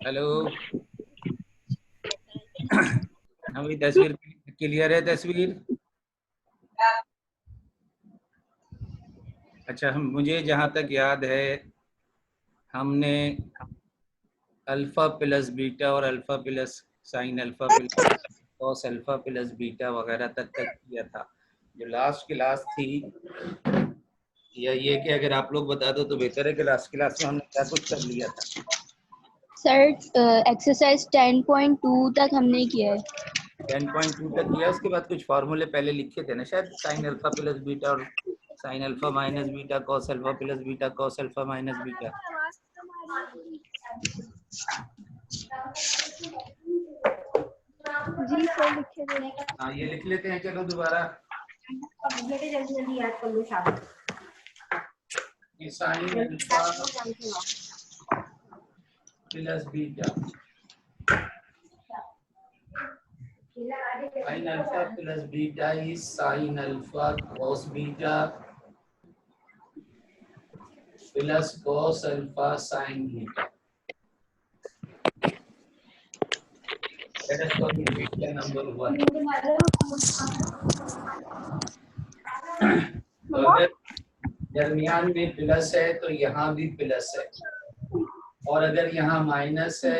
Hello. हमारी तस्वीर clear है? तस्वीर अच्छा। हम मुझे जहाँ तक याद है हमने अल्फा प्लस बीटा और alpha plus sign alpha plus cos alpha plus beta वगैरह तक किया था। जो लास्ट क्लास थी, या ये कि अगर आप लोग बता दो तो बेहतर है कि लास्ट क्लास में हमने क्या कुछ कर लिया था। सर एक्सरसाइज 10.2 तक हमने किया है। 10.2 तक किया। उसके बाद कुछ फार्मूले पहले लिखे थे ना शायद, साइन अल्फा प्लस बीटा और sine alpha minus beta cos alpha plus beta cos alpha minus beta. जी सर लिखे थे। हाँ, ये लिख लेते हैं। चलो दोबारा। बेटे जल्दी जल्दी याद कर लो शाबाश। ये sign alpha plus beta, sign alpha plus beta is sine alpha cos beta plus cos alpha sign beta. Let us call it equation number 1. तो अगर दरमियान में प्लस है तो यहाँ भी प्लस है, और अगर यहाँ माइनस है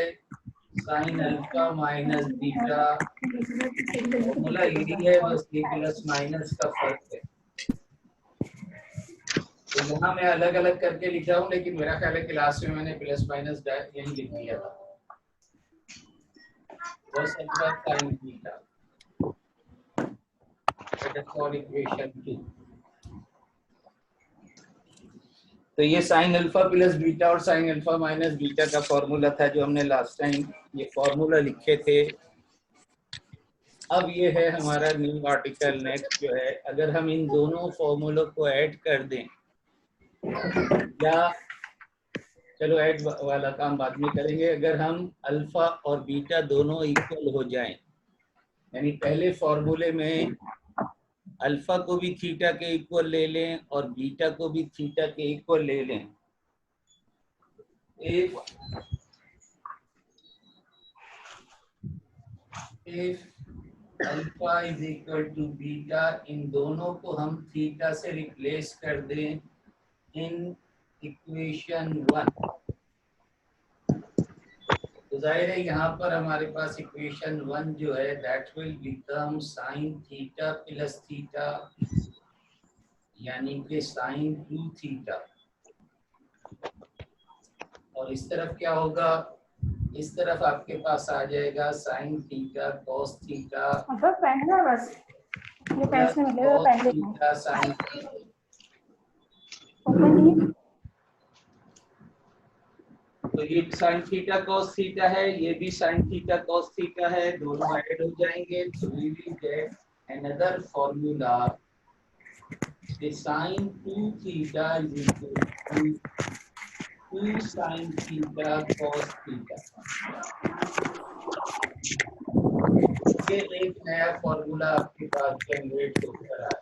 sign alpha minus beta, formula यही है, बस ये प्लस माइनस का फर्क है। तो यहाँ मैं अलग अलग करके लिखा हूँ, लेकिन मेरा ख्याल है क्लास में मैंने प्लस माइनस यही लिख दिया था। cos alpha sign beta, let us call equation 2. तो ये साइन अल्फा प्लस बीटा और साइन अल्फा माइनस बीटा का फॉर्मूला था जो हमने लास्ट टाइम ये फॉर्मूला लिखे थे। अब ये है हमारा न्यू आर्टिकल। नेक्स्ट जो है, अगर हम इन दोनों फॉर्मूलों को ऐड कर दें, या चलो ऐड वाला काम बाद में करेंगे, अगर हम अल्फा और बीटा दोनों इक्वल हो जाएं, यानी पहले फॉर्मूले में अल्फा को भी थीटा के इक्वल ले लें और बीटा को भी थीटा के इक्वल ले लें। if alpha is equal to beta, इन दोनों को हम थीटा से रिप्लेस कर दें इन इक्वेशन 1, तो जाहिर है यहाँ पर हमारे पास इक्वेशन 1 जो है that will become sine theta plus theta, यानी कि साइन 2 थीटा। और इस तरफ क्या होगा, इस तरफ आपके पास आ जाएगा साइन थीटा कॉस थीटा पहनना बस ये पैसे मिले तो पहन थीटा साइन। तो ये साइन थीटा कॉस थीटा है, ये भी साइन थीटा कॉस थीटा है, दोनों ऐड हो जाएंगे तो we will get another formula, sine 2 theta is equal to 2 sine theta cos theta. ये एक नया फॉर्मूला आपके पास जनरेट होकर आया।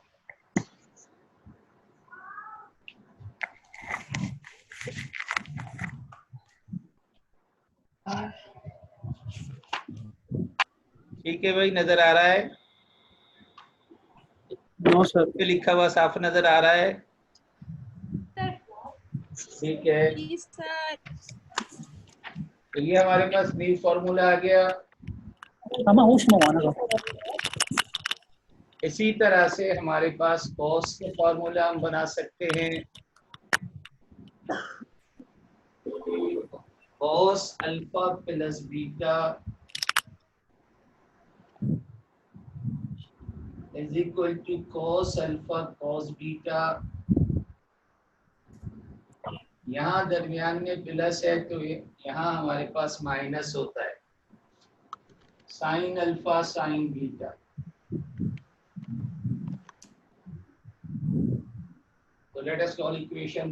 ठीक है भाई, नजर आ रहा है? No sir. पे लिखा हुआ साफ नजर आ रहा है? ठीक है, तो ये हमारे पास न्यू फॉर्मूला आ गया। इसी तरह से हमारे पास कॉस के फॉर्मूला हम बना सकते हैं। Cos alpha plus beta is equal to cos alpha cos beta. यहाँ दरमियान में प्लस है तो यहाँ हमारे पास माइनस होता है, साइन अल्फा साइन बीटा। तो लेट अस कॉल इक्वेशन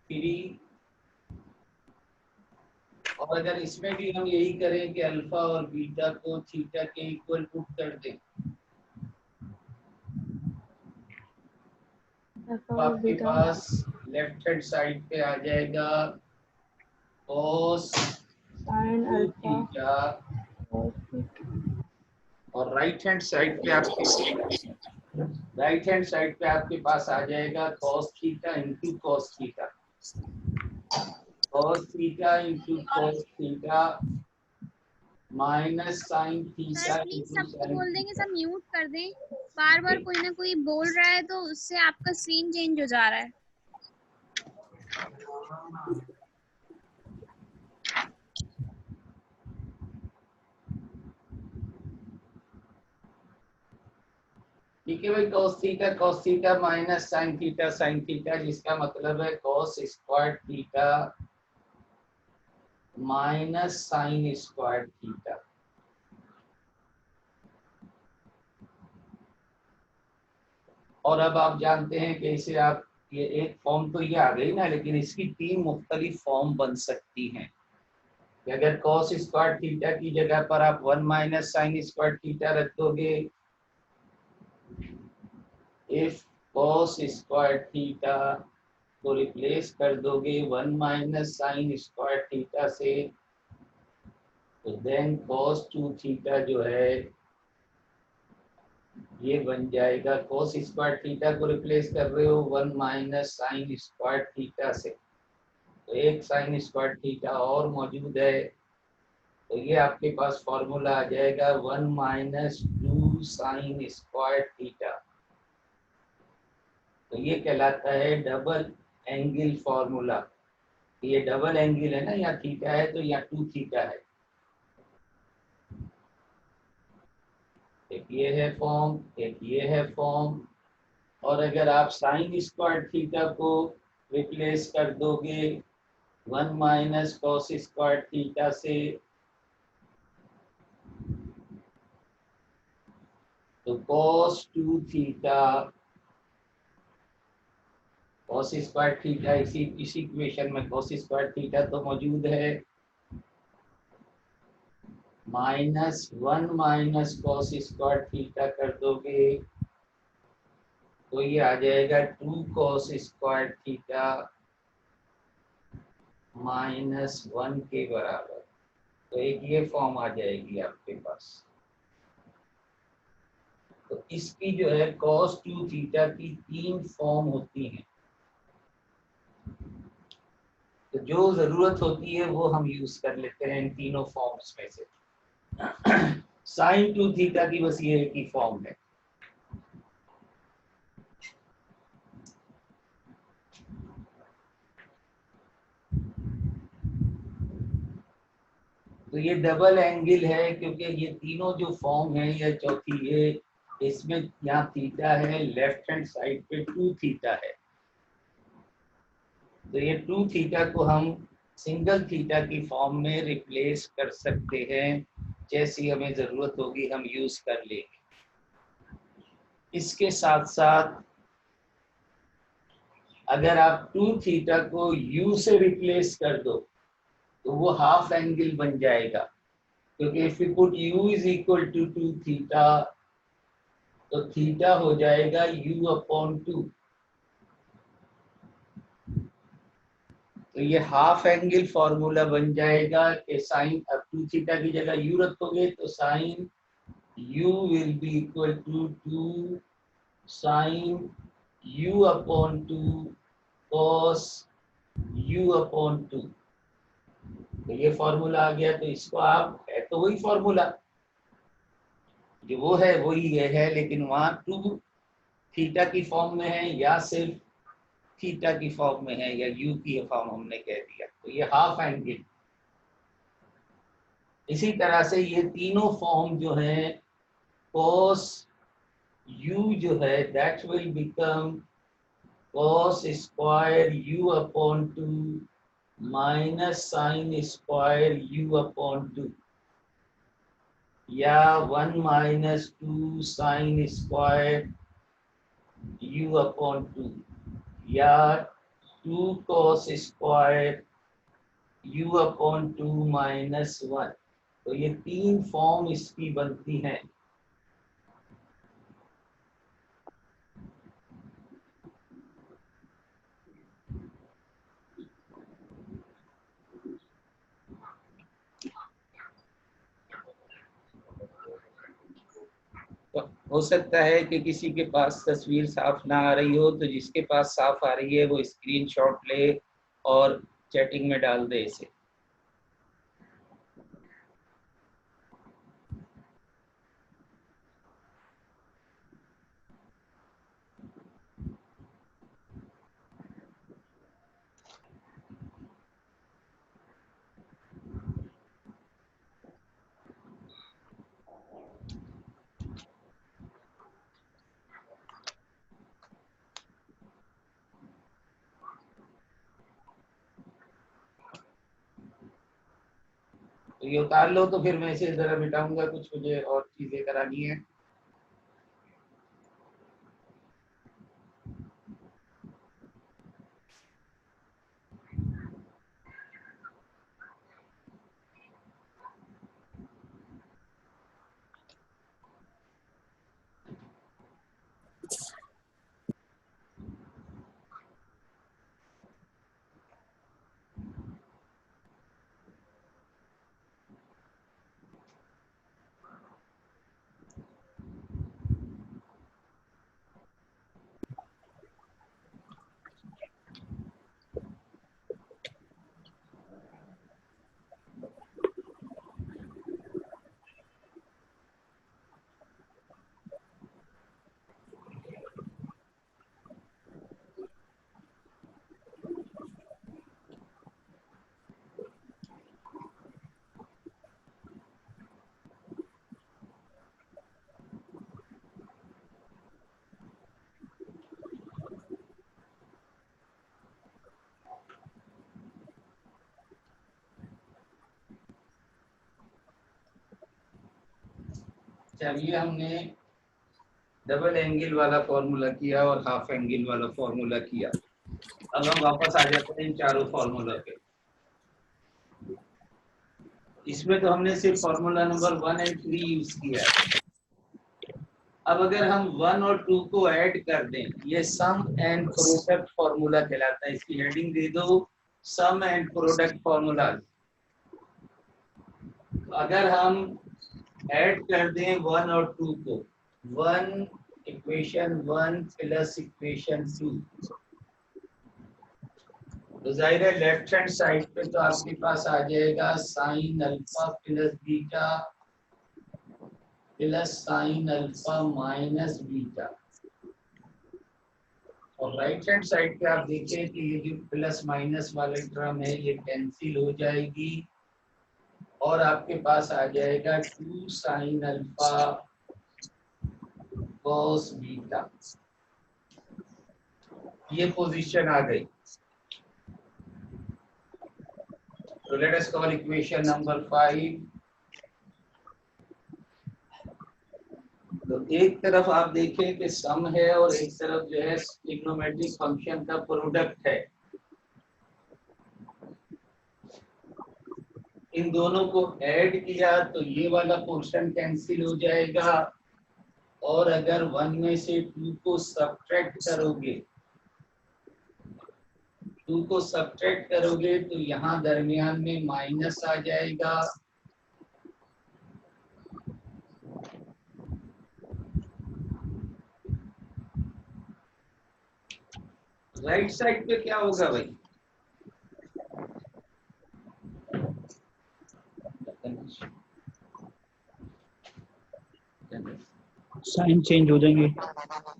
3। और अगर इसमें भी हम यही करें कि अल्फा और बीटा को थीटा के इक्वल पुट कर दें, तो आपके पास लेफ्ट हैंड साइड पे आ जाएगा cos 2 थीटा, और राइट हैंड साइड पे आपके पास आ जाएगा cos theta into cos theta, cos theta into cos theta minus sine sir theta please into सबको साइन बोल दें कि थीटा। सब म्यूट कर दें, बार बार कोई ना कोई बोल रहा है तो उससे आपका स्क्रीन चेंज हो जा रहा है। ठीक है भाई, cos theta minus sine theta, जिसका मतलब है cos square theta minus sine square theta. और अब आप जानते हैं कि इसे आप, ये एक फॉर्म तो ये आ गई ना, लेकिन इसकी 3 मुख्तलिफ फॉर्म बन सकती हैं। कि अगर cos स्क्वायर थीटा की जगह पर आप 1 माइनस साइन स्क्वायर थीटा रख दोगे, इफ cos स्क्वायर थीटा को रिप्लेस कर दोगे 1 माइनस साइन स्क्वायर थीटा से, तो देन cos 2 थीटा जो है ये बन जाएगा, cos स्क्वायर थीटा को रिप्लेस कर रहे हो 1 माइनस साइन स्क्वायर थीटा से, तो एक साइन स्क्वायर थीटा और मौजूद है, तो ये आपके पास फॉर्मूला आ जाएगा 1 माइनस 2 साइन स्क्वायर थीटा। तो ये कहलाता है डबल एंगल फॉर्मूला। ये डबल एंगल है ना, यहाँ थीटा है तो यहाँ 2 थीटा है। एक ये है फॉर्म, एक ये है फॉर्म। और अगर आप साइन स्क्वायर थीटा को रिप्लेस कर दोगे 1 माइनस कॉस स्क्वायर थीटा से, तो cos 2 theta, cos square theta इसी इक्वेशन में cos स्क्वायर थीटा तो मौजूद है, minus 1 minus cos square theta कर दोगे तो ये आ जाएगा 2 cos स्क्वायर थीटा माइनस 1 के बराबर। तो एक ये फॉर्म आ जाएगी आपके पास। तो इसकी जो है cos 2 थीटा की 3 फॉर्म होती हैं, तो जो जरूरत होती है वो हम यूज कर लेते हैं इन तीनों फॉर्म्स में से। साइन 2 थीटा की बस ये एक ही फॉर्म है। तो ये डबल एंगल है क्योंकि ये तीनों जो फॉर्म है, या चौथी ये, इसमें यहाँ थीटा है, लेफ्ट हैंड साइड पे 2 थीटा है। तो ये 2 थीटा को हम सिंगल थीटा की फॉर्म में रिप्लेस कर सकते हैं, जैसी हमें जरूरत होगी हम यूज कर लेंगे। इसके साथ साथ अगर आप 2 थीटा को u से रिप्लेस कर दो तो वो हाफ एंगल बन जाएगा, क्योंकि if you put u is equal to 2 theta तो थीटा हो जाएगा u अपॉन 2। तो ये हाफ एंगल फॉर्मूला बन जाएगा कि साइन, अब 2 थीटा की जगह u रखोगे तो sine u will be equal to 2 sine u upon 2 cos u upon 2। तो ये फॉर्मूला आ गया। तो इसको आप, है तो वही फॉर्मूला, जो वो है वही ये है, लेकिन वहां 2 थीटा की फॉर्म में है या सिर्फ थीटा की फॉर्म में है, या u की फॉर्म हमने कह दिया, तो ये हाफ एंगल। इसी तरह से ये तीनों फॉर्म जो है cos u जो है that will become cos square u upon 2 minus sine square u upon 2, या 1 minus 2 sine square u upon 2, या 2 cos square u upon 2 minus 1। तो ये 3 फॉर्म इसकी बनती हैं। हो सकता है कि किसी के पास तस्वीर साफ ना आ रही हो, तो जिसके पास साफ आ रही है वो स्क्रीनशॉट ले और चैटिंग में डाल दे इसे। तो ये उतार लो, तो फिर मैं इसे जरा मिटाऊंगा, कुछ मुझे और चीजें करानी है। चलिए, हमने डबल एंगल वाला फॉर्मूला किया और हाफ एंगल वाला फॉर्मूला किया। अब हम वापस आ जाते हैं इन चारों फॉर्मूला पे। इसमें तो हमने सिर्फ फॉर्मूला नंबर 1 और 3 यूज किया है। अब अगर हम 1 और 2 को ऐड कर दें, ये सम एंड प्रोडक्ट फॉर्मूला कहलाता है। इसकी हेडिंग दे दो सम एंड प्रोडक्ट फॉर्मूला। अगर हम ऐड कर दें 1 और 2 को, 1 इक्वेशन 1 प्लस इक्वेशन 2, तो जाहिर है लेफ्ट हैंड साइड पे तो आपके पास आ जाएगा sign alpha plus beta plus sign alpha minus beta, और राइट हैंड साइड पे आप देखें कि ये जो प्लस माइनस वाले टर्म है ये कैंसिल हो जाएगी और आपके पास आ जाएगा 2 साइन अल्फा कॉस बीटा। ये पोजीशन आ गई। So let us call equation number 5. तो एक तरफ आप देखें कि सम है और एक तरफ जो है ट्रिग्नोमेट्रिक फंक्शन का प्रोडक्ट है। इन दोनों को ऐड किया तो ये वाला पोर्शन कैंसिल हो जाएगा, और अगर 1 में से 2 को सब्ट्रैक्ट करोगे, 2 को सब्ट्रैक्ट करोगे तो यहाँ दरमियान में माइनस आ जाएगा, राइट साइड पे क्या होगा भाई? साइन चेंज हो जाएंगे।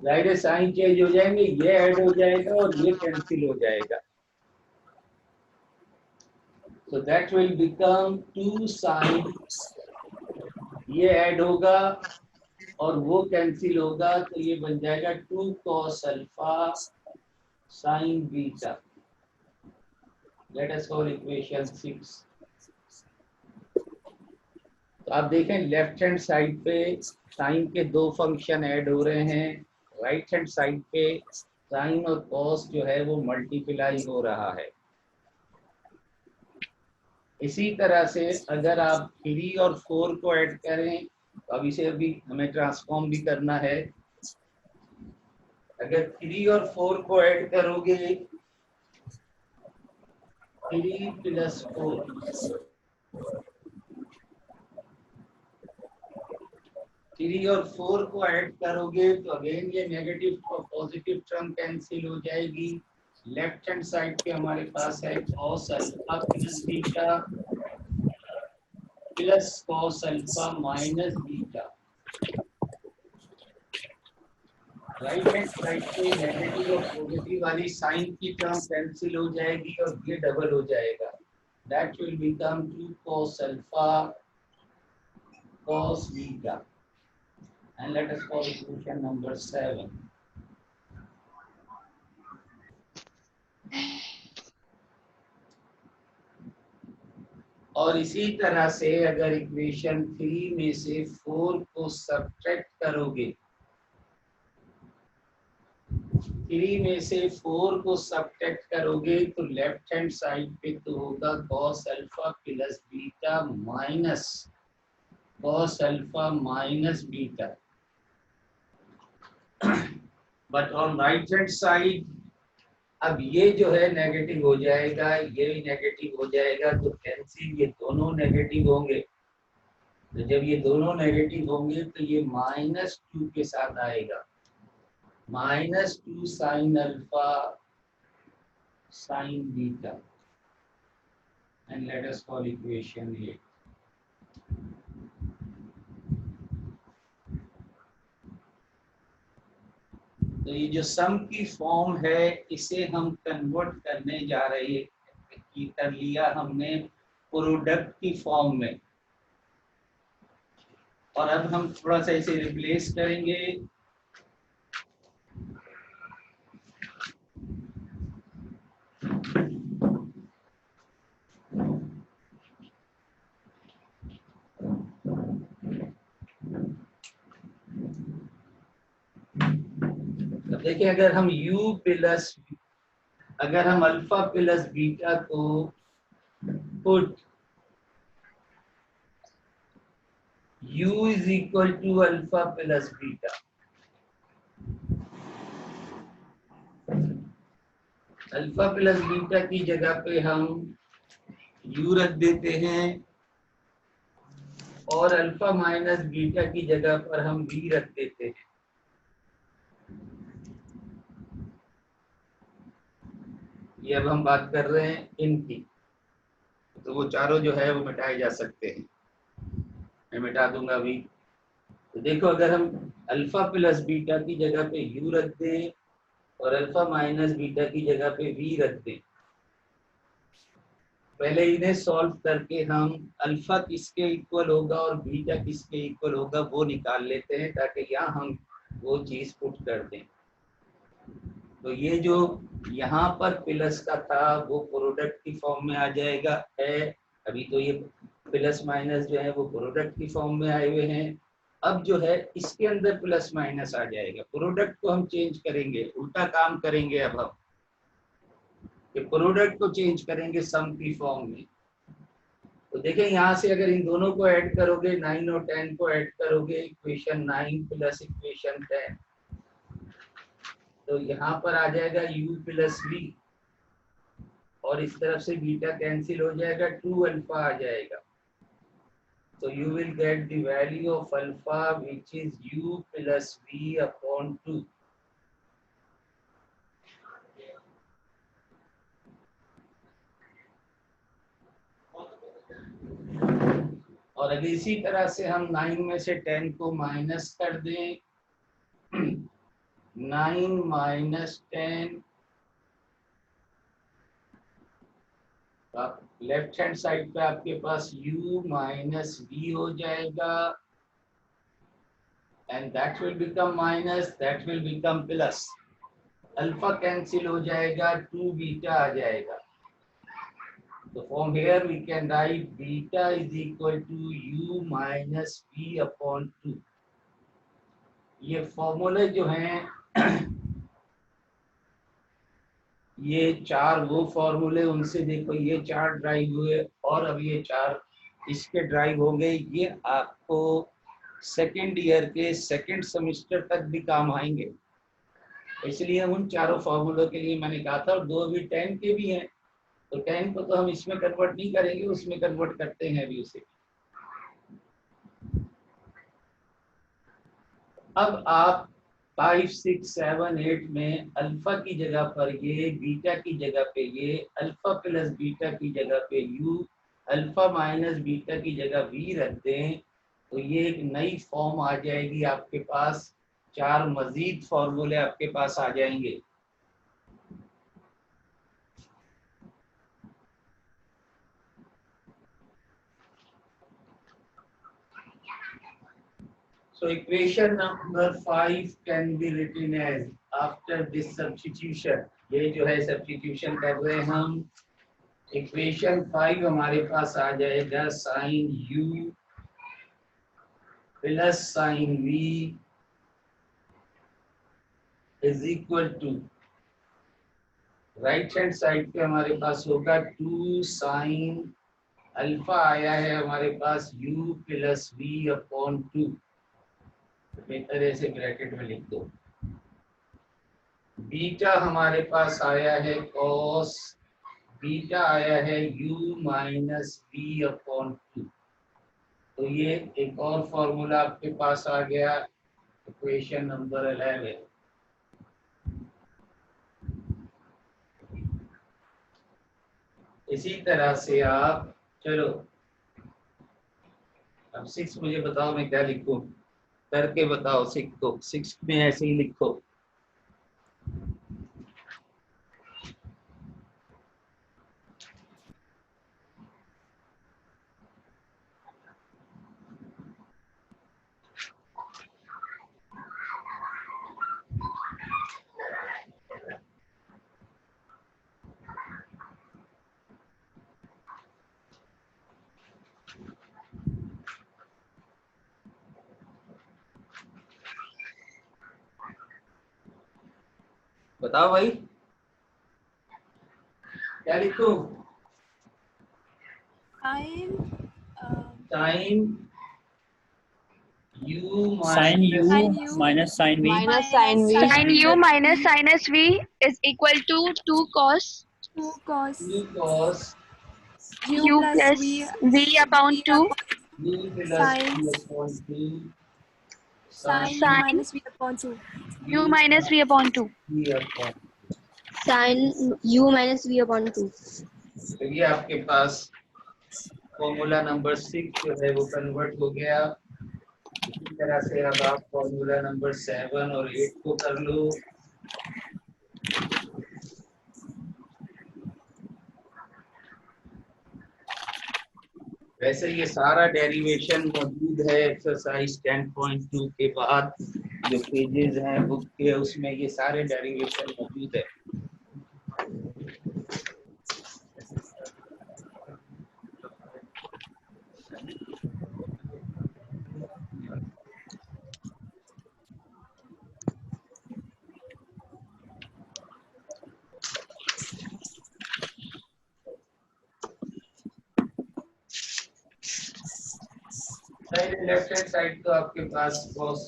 राइट है, साइन चेंज हो जाएंगे, ये ऐड हो जाएगा और ये कैंसिल हो जाएगा। So that will become 2 sin, ये ऐड होगा और वो कैंसिल होगा, तो ये बन जाएगा 2 cos alpha sin beta. Let us call equation 6। तो आप देखें लेफ्ट हैंड साइड पे साइन के 2 फंक्शन ऐड हो रहे हैं, राइट हैंड साइड पे साइन और कॉस जो है वो मल्टीप्लाई हो रहा है। इसी तरह से अगर आप 3 और 4 को ऐड करें, तो अब इसे अभी हमें ट्रांसफॉर्म भी करना है। अगर 3 और 4 को ऐड करोगे, 3 प्लस 4, 3 और 4 को ऐड करोगे तो अगेन ये नेगेटिव और पॉजिटिव टर्म कैंसिल हो जाएगी। लेफ्ट हैंड साइड पे हमारे पास है cos alpha plus beta plus cos alpha minus beta. Right hand side पे नेगेटिव और पॉजिटिव वाली साइन की टर्म कैंसिल हो जाएगी और ये डबल हो जाएगा। That will become 2 cos alpha cos beta. And let us call equation number 7. और इसी तरह से अगर इक्वेशन 3 में से 4 को सब्ट्रैक्ट करोगे, 3 में से 4 को सब्ट्रैक्ट करोगे तो लेफ्ट हैंड साइड पे तो होगा cos alpha plus beta minus cos alpha minus beta. But on right hand side अब ये जो है नेगेटिव हो जाएगा, ये भी नेगेटिव हो जाएगा, तो कैंसिल, ये दोनों नेगेटिव होंगे। तो जब ये दोनों नेगेटिव होंगे तो ये -2 के साथ आएगा, -2 sine alpha sign beta. And let us call equation 8। तो ये जो सम की फॉर्म है इसे हम कन्वर्ट करने जा रहे हैं, कि कर लिया हमने प्रोडक्ट की फॉर्म में, और अब हम थोड़ा सा इसे रिप्लेस करेंगे। देखिए अगर हम अगर हम अल्फा प्लस बीटा को put u is equal to alpha plus beta, alpha plus beta की जगह पे हम u रख देते हैं और अल्फा माइनस बीटा की जगह पर हम v रख देते हैं। ये अब हम बात कर रहे हैं इनकी, तो वो चारों जो है वो मिटाए जा सकते हैं, मैं मिटा दूंगा अभी। तो देखो अगर हम अल्फा प्लस बीटा की जगह पे u रख दें और अल्फा माइनस बीटा की जगह पे v रख दें, पहले इन्हें सॉल्व करके हम अल्फा किसके इक्वल होगा और बीटा किसके इक्वल होगा वो निकाल लेते हैं, ताकि यहाँ हम वो चीज पुट कर दें। तो ये जो यहाँ पर प्लस का था वो प्रोडक्ट की फॉर्म में आ जाएगा है। अभी तो ये प्लस माइनस जो है वो प्रोडक्ट की फॉर्म में आए हुए हैं। अब जो है इसके अंदर प्लस माइनस आ जाएगा, प्रोडक्ट को हम चेंज करेंगे, उल्टा काम करेंगे। अब हम कि प्रोडक्ट को चेंज करेंगे सम की फॉर्म में। तो देखें यहाँ से अगर इन दोनों को ऐड करोगे, 9 और 10 को ऐड करोगे, इक्वेशन 9 प्लस इक्वेशन 10, तो यहाँ पर आ जाएगा u प्लस v और इस तरफ से बीटा कैंसिल हो जाएगा, 2 अल्फा आ जाएगा। तो you will get the value of alpha which is u plus v upon 2। और अगर इसी तरह से हम 9 में से 10 को माइनस कर दें, 9 माइनस 10, लेफ्ट हैंड साइड पे आपके पास u माइनस v हो जाएगा, and that will become minus, that will become plus. Alpha cancel हो जाएगा, 2 बीटा आ जाएगा। तो from here we can write beta is equal to u minus v upon 2। ये फॉर्मूले जो हैं ये चार वो फॉर्मूले, उनसे देखो ये 4 ड्राइव हुए और अब ये 4 इसके ड्राइव हो गए। ये आपको सेकेंड ईयर के सेकेंड सेमेस्टर तक भी काम आएंगे, इसलिए उन चारों फॉर्मूलों के लिए मैंने कहा था। और 2 अभी 10 के भी हैं, तो 10 को तो हम इसमें कन्वर्ट नहीं करेंगे, उसमें कन्वर्ट करते हैं अभी उसे। अब आप 5, 6, 7, 8 में अल्फा की जगह पर ये, बीटा की जगह पे ये, अल्फा प्लस बीटा की जगह पे यू, अल्फा माइनस बीटा की जगह वी रख दें तो ये एक नई फॉर्म आ जाएगी आपके पास। 4 मजीद फॉर्मूले आपके पास आ जाएंगे। So equation number 5 can be written as after this substitution। ये जो है सब्स्टिट्यूशन कर रहे हैं हम। इक्वेशन 5 हमारे पास आ जाएगा sine u plus sine v is equal to, right hand side पे हमारे पास होगा 2 साइन अल्फा आया है हमारे पास u प्लस v अपॉन 2। बेहतर ऐसे ब्रैकेट में लिख दो। बीटा हमारे पास आया है cos, बीटा आया है u माइनस v अपॉन 2। तो ये एक और फॉर्मूला आपके पास आ गया, इक्वेशन नंबर 11। इसी तरह से आप, चलो अब 6 मुझे बताओ मैं क्या लिखूं, करके बताओ। 6 को 6 में ऐसे ही लिखो। बताओ भाई क्या लिखूं? Time u sine U minus minus sine V minus sine V sin u minus sinus v is equal to 2 cos 2 cos 2 cos u u plus plus v upon 2 u plus sin v upon 2 sin u sin sin minus v upon 2 u minus v upon 2। v upon। Sine u minus v upon 2। तो ये आपके पास formula number 6 जो है वो convert हो गया। इसी तरह से अब आप फॉर्मूला नंबर 7 और 8 को कर लो। वैसे ये सारा डेरिवेशन मौजूद है एक्सरसाइज 10.2 के बाद जो पेजेस हैं बुक के, उसमें ये सारे डेरिवेशन मौजूद है। लेफ्ट हैंड साइड तो आपके पास cos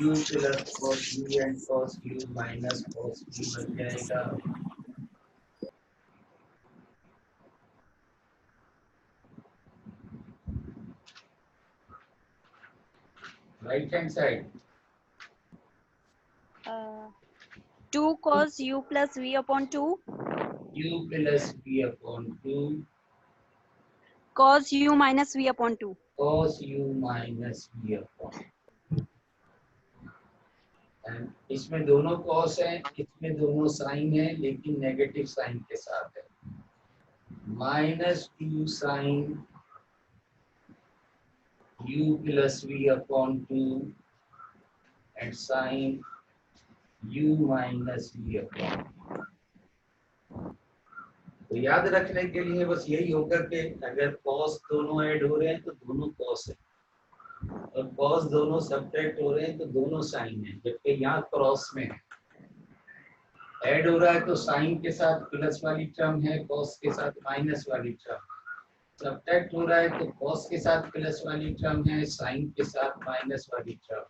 u plus cos v and cos u minus cos v बन जाएगा। Right hand side 2 cos u plus v upon 2 u plus v upon 2 cos u minus v upon 2 cos u minus v upon. इसमें दोनों cos है, इसमें दोनों sign है, लेकिन negative sign के साथ है। -2 sine u plus v upon 2 and sine u minus v upon. तो याद रखने के लिए बस यही होगा कि अगर cos दोनों ऐड हो रहे हैं तो दोनों cos है, और cos दोनों सब्ट्रैक्ट हो रहे हैं तो दोनों साइन है। जबकि यहाँ क्रॉस में है, ऐड हो रहा है तो साइन के साथ प्लस वाली टर्म है, cos के साथ माइनस वाली टर्म। सब्ट्रैक्ट हो रहा है तो cos के साथ प्लस वाली टर्म है, साइन के साथ माइनस वाली टर्म।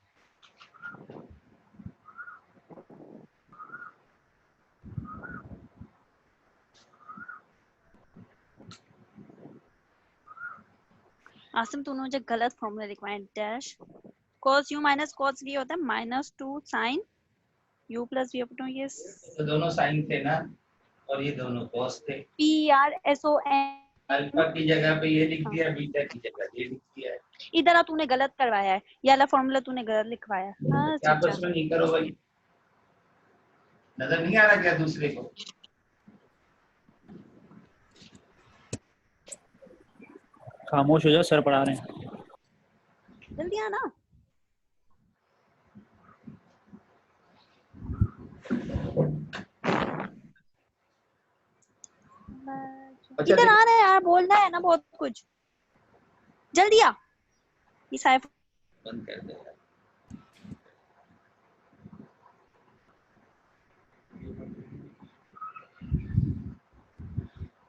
आसिम तूने मुझे गलत फॉर्मूला लिखवाया dash cos u minus cos v होता है -2 sin u plus v upon ये तो दोनों साइन थे ना, और ये दोनों कॉस थे। p r s o n alpha की जगह पे ये लिख दिया, बीटा की जगह ये लिख दिया है। इधर तूने गलत करवाया है, ये वाला फॉर्मूला तूने गलत लिखवाया है। हाँ क्या चाचा आपस में नहीं करो भाई, नजर नहीं आ रहा क्या दूसरे को? खामोश हो जाओ, सर पढ़ा रहे हैं। जल्दी आना। अच्छा इधर आना है यार, बोलना है ना बहुत कुछ, जल्दी आ। ये साइफ बंद कर दे।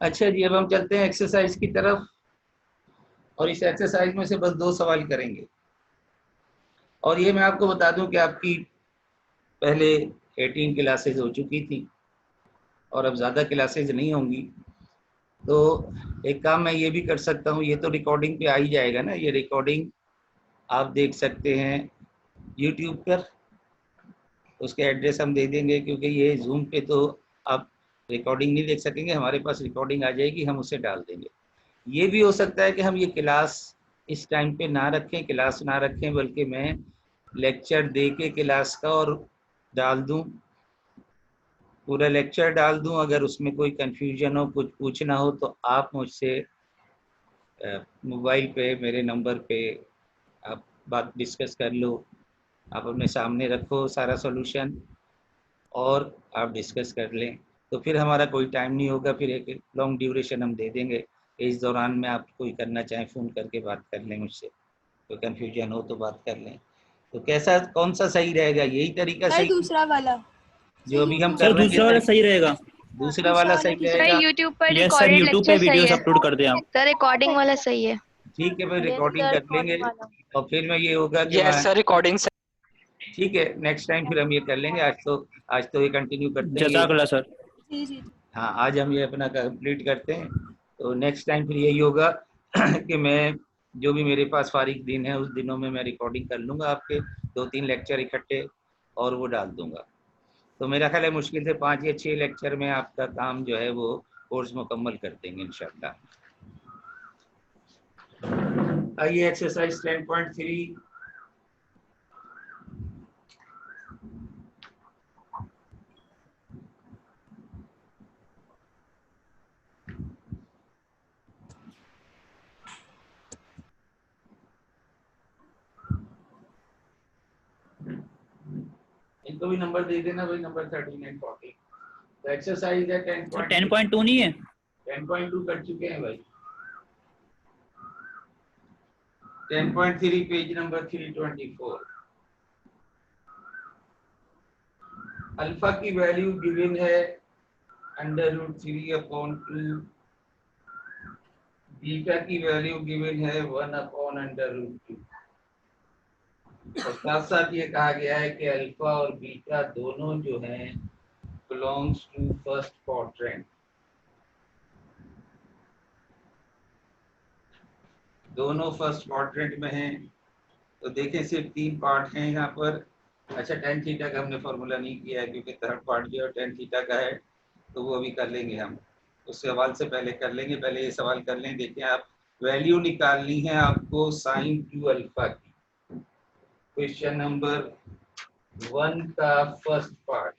अच्छा जी, अब हम चलते हैं एक्सरसाइज की तरफ, और इस एक्सरसाइज में से बस 2 सवाल करेंगे। और ये मैं आपको बता दूं कि आपकी पहले 18 क्लासेस हो चुकी थी और अब ज़्यादा क्लासेस नहीं होंगी। तो एक काम मैं ये भी कर सकता हूँ, ये तो रिकॉर्डिंग पे आ ही जाएगा ना, ये रिकॉर्डिंग आप देख सकते हैं यूट्यूब पर, उसके एड्रेस हम दे देंगे, क्योंकि ये जूम पे तो आप रिकॉर्डिंग नहीं देख सकेंगे, हमारे पास रिकॉर्डिंग आ जाएगी, हम उसे डाल देंगे। ये भी हो सकता है कि हम ये क्लास इस टाइम पे ना रखें, क्लास ना रखें, बल्कि मैं लेक्चर दे के क्लास का और डाल दूं, पूरा लेक्चर डाल दूं। अगर उसमें कोई कंफ्यूजन हो, कुछ पूछना हो, तो आप मुझसे मोबाइल पे मेरे नंबर पे आप बात डिस्कस कर लो, आप अपने सामने रखो सारा सॉल्यूशन और आप डिस्कस कर लें। तो फिर हमारा कोई टाइम नहीं होगा, फिर एक लॉन्ग ड्यूरेशन हम दे देंगे। इस दौरान में आप कोई करना चाहें फ़ोन करके बात कर लें मुझसे, कोई कन्फ्यूजन हो तो बात कर लें। तो कैसा, कौन सा सही रहेगा? यही तरीका सही दूसरा वाला जो अभी हम सर कर रहे दूसरा वाला हैं? सही रहेगा। दूसरा वाला सही सर रहेगा। यूट्यूब पर यस सर, रिकॉर्डेड यूट्यूब पे लेक्चर सही वीडियोस है। अपलोड कर दें आप। सर रिकॉर्डिंग वाला सही है। ठीक है भाई, यस रिकॉर्डिंग सर कर लेंगे। रिकॉर्डिंग वाला। और फिर में ये होगा कि यस सर रिकॉर्डिंग से। ठीक है, नेक्स्ट टाइम फिर हम ये कर लेंगे। आज तो ये कंटिन्यू करते हैं ये। जज़ाकल्लाह सर। जी हाँ, आज हम ये अपना कंप्लीट करते हैं, तो नेक्स्ट टाइम फिर यही होगा कि मैं जो भी मेरे पास फारिग दिन है उस दिनों में मैं रिकॉर्डिंग कर लूँगा आपके 2-3 लेक्चर इकट्ठे और वो डाल दूँगा। तो मेरा ख्याल है मुश्किल से 5 या 6 लेक्चर में आपका काम जो है वो कोर्स मुकम्मल कर देंगे इंशाल्लाह। आइए एक्सरसाइज 10.3। इनको भी नंबर दे देना भाई, नंबर 13 and 14। तो एक्सरसाइज है 10.2 नहीं है? 10.2 कर चुके हैं भाई। 10.3 पेज नंबर 324। अल्फा की वैल्यू गिवन है √3/2, बीटा की वैल्यू गिवन है 1/√2। और साथ साथ ये कहा गया है कि अल्फा और बीटा दोनों जो हैं बिलोंग्स टू फर्स्ट क्वाड्रेंट, दोनों फर्स्ट क्वाड्रेंट में हैं। तो देखें सिर्फ 3 पार्ट हैं यहाँ पर। अच्छा, tan थीटा का हमने फॉर्मूला नहीं किया है क्योंकि थर्ड पार्ट जो है tan थीटा का है, तो वो अभी कर लेंगे हम, उस सवाल से पहले कर लेंगे। पहले ये सवाल कर लें। देखिए, आप वैल्यू निकालनी है आपको साइन क्यू अल्फा की। क्वेश्चन नंबर 1 का first part,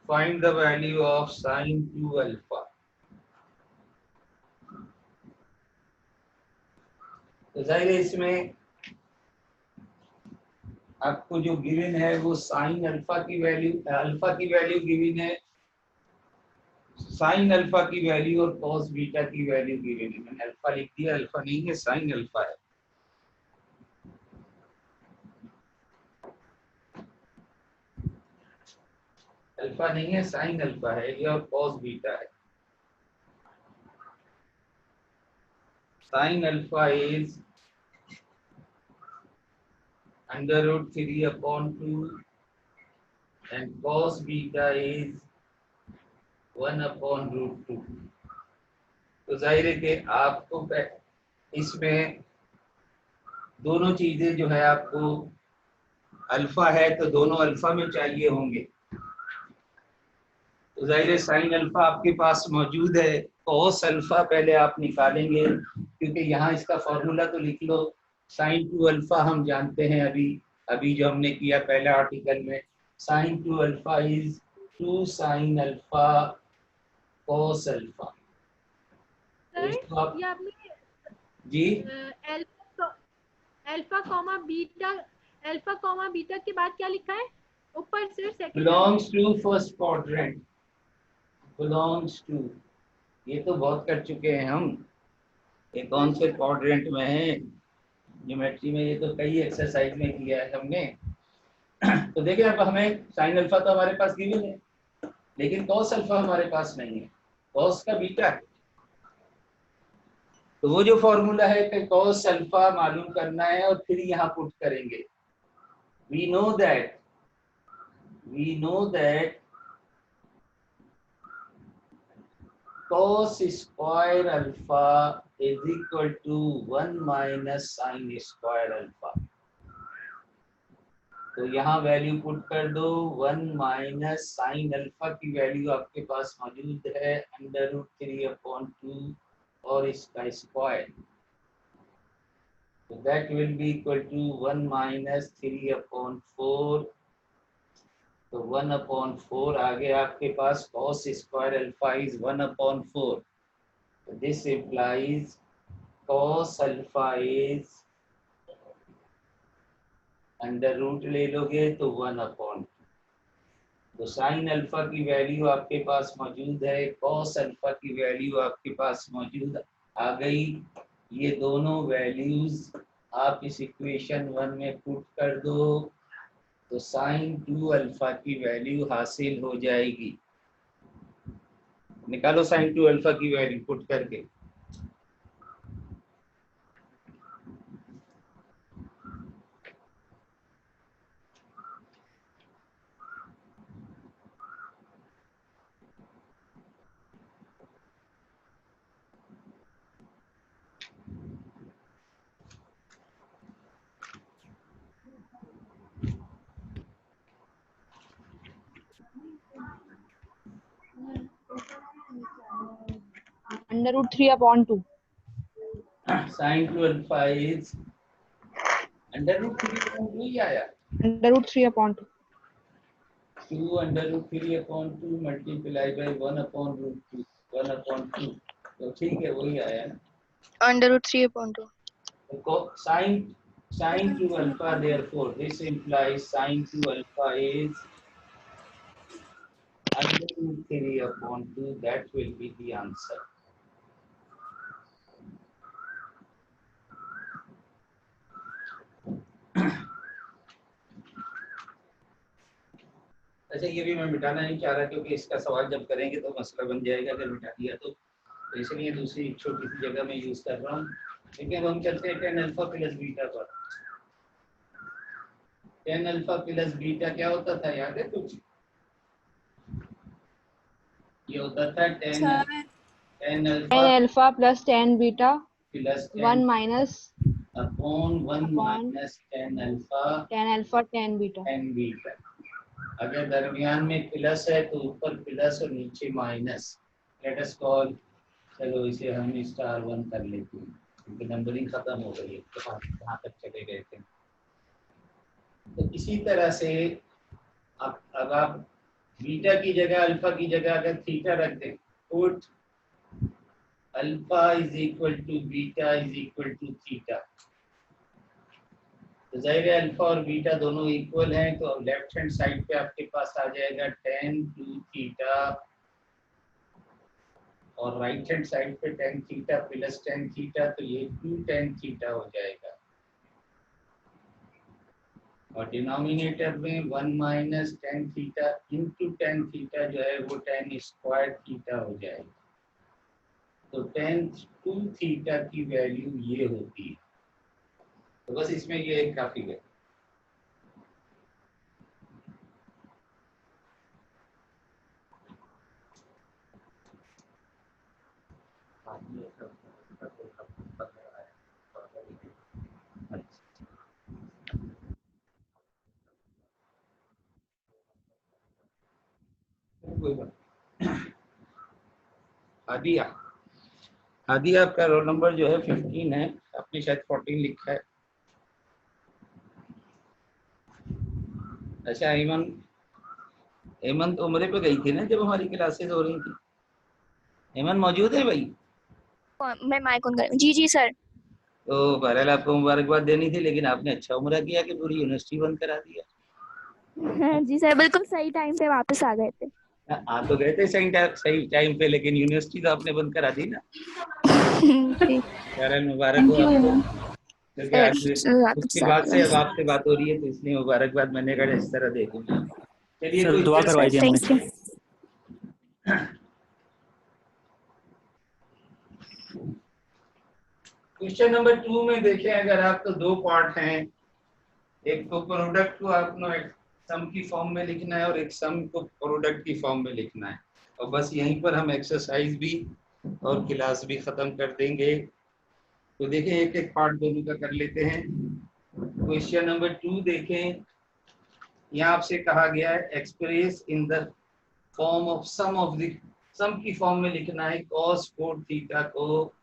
find the value of sine Q alpha. तो जाहिर है इसमें आपको जो गिवन है वो साइन अल्फा की वैल्यू गिवन है, साइन अल्फा की वैल्यू और कॉस बीटा की वैल्यू गिवन है। मैंने अल्फा लिख दिया, अल्फा नहीं है, साइन अल्फा है। अल्फा नहीं है, साइन अल्फा है ये, और कॉस बीटा है। Sine alpha is √3/2 and cos beta is 1/√2। तो जाहिर है कि आपको इसमें दोनों चीजें जो है आपको अल्फा है तो दोनों अल्फा में चाहिए होंगे। तो जाहिर है साइन अल्फा आपके पास मौजूद है, कॉस अल्फा पहले आप निकालेंगे, क्योंकि यहाँ इसका फॉर्मूला तो लिख लो। साइन 2 अल्फा हम जानते हैं अभी अभी जो हमने किया पहले आर्टिकल में, sine 2 alpha is 2 sine alpha cos alpha. तो इसको आप ये आपने जी अल्फा कॉमा बीटा के बाद क्या लिखा है ऊपर से? Second belongs to first quadrant, belongs to, ये तो बहुत कर चुके हैं हम, ये कौन से क्वाड्रेंट में है ज्योमेट्री में, ये तो कई एक्सरसाइज में किया है हमने। तो देखिए अब हमें साइन अल्फा तो हमारे पास गिवन है, लेकिन कॉस अल्फा हमारे पास नहीं है, कॉस का बीटा है। तो वो जो फॉर्मूला है कि कॉस अल्फा मालूम करना है और फिर यहाँ पुट करेंगे। We know that cos square alpha is equal to 1 minus sine square alpha. तो यहाँ वैल्यू पुट कर दो, 1 माइनस साइन अल्फा की वैल्यू आपके पास मौजूद है √3/2 और इसका स्क्वायर, तो that will be equal to 1 minus 3/4। तो 1/4 आगे आपके पास cos स्क्वायर अल्फा इज 1/4। तो this implies cos alpha is under root ले लोगे तो 1/2। तो साइन अल्फा की वैल्यू आपके पास मौजूद है, cos अल्फा की वैल्यू आपके पास मौजूद आ गई। ये दोनों वैल्यूज आप इस इक्वेशन 1 में पुट कर दो तो साइन 2 अल्फा की वैल्यू हासिल हो जाएगी। निकालो साइन 2 अल्फा की वैल्यू पुट करके। √3/2 साइन 2 अल्फा इज √3/2 ही आया, √3/2 2 √3/2 मल्टीप्लाई बाय 1/√2 1/2। तो ठीक है वही आया ना। √3/2 तो sine 2 alpha, therefore this implies sine 2 alpha is √3/2, that will be the answer। अच्छा ये भी मैं मिटाना नहीं चाह रहा, क्योंकि इसका सवाल जब करेंगे तो मसला बन जाएगा अगर मिटा दिया तो इसलिए दूसरी छोटी सी जगह में यूज कर रहा हूँ। लेकिन अब हम चलते हैं tan अल्फा प्लस बीटा पर। tan अल्फा प्लस बीटा क्या होता था, याद है कुछ? ये होता था tan alpha plus tan beta plus 1 minus upon 1 minus tan alpha tan beta. अगर दरमियान में प्लस है तो ऊपर प्लस और नीचे माइनस। लेट अस कॉल, चलो इसे हम *1 कर लेते हैं क्योंकि नंबरिंग खत्म हो गई है, तो कहाँ तक चले गए थे। तो इसी तरह से अब आप बीटा की जगह अल्फा की जगह अगर थीटा रख दें, put alpha is equal to beta is equal to theta, तो जाहिर है अल्फा और बीटा दोनों इक्वल हैं, तो लेफ्ट हैंड साइड पे आपके पास आ जाएगा tan 2 थीटा और राइट हैंड साइड पे tan theta plus tan theta, तो ये 2 tan थीटा हो जाएगा। और डिनोमिनेटर में 1 minus tan theta into tan theta जो है वो tan स्क्वायर थीटा हो जाएगा। तो tan 2 थीटा की वैल्यू ये होती है। तो बस इसमें ये एक काफी है। कोई बात। हादिया, हादिया आपका रोल नंबर जो है 15 है, आपने शायद 14 लिखा है। अच्छा ईमान, हेमंत उम्रे पे गई थी ना जब हमारी क्लासेस हो रही थी। हेमंत मौजूद है भाई? मैं माइक ऑन कर। जी जी सर। तो बहरहाल आपको मुबारकबाद देनी थी, लेकिन आपने अच्छा उम्रा किया कि पूरी यूनिवर्सिटी बंद करा दिया। जी सर, बिल्कुल सही टाइम पे वापस आ गए थे। आ तो गए थे सही टाइम पे, लेकिन यूनिवर्सिटी तो आपने बंद करा दी ना। जी बहरहाल मुबारक थैंक हो यू आपको, हेमंत। क्योंकि आज उसके बाद से अब आपसे बात हो रही है, तो इसलिए मुबारकबाद मैंने कहा इस तरह देखूंगा। चलिए सर कोई दुआ करवाई थी हमने। Thank you. क्वेश्चन नंबर 2 में देखें, अगर आप तो दो पार्ट हैं, एक तो प्रोडक्ट को आपने सम की फॉर्म में लिखना है और एक सम को प्रोडक्ट की फॉर्म में लिखना है, और बस यहीं पर हम एक्सरसाइज भी और क्लास भी खत्म कर देंगे। तो देखें एक एक पार्ट दोनों का कर लेते हैं। क्वेश्चन नंबर 2 देखें, यहाँ आपसे कहा गया है express in the form of sum की फॉर्म में लिखना है cos 4 थीटा को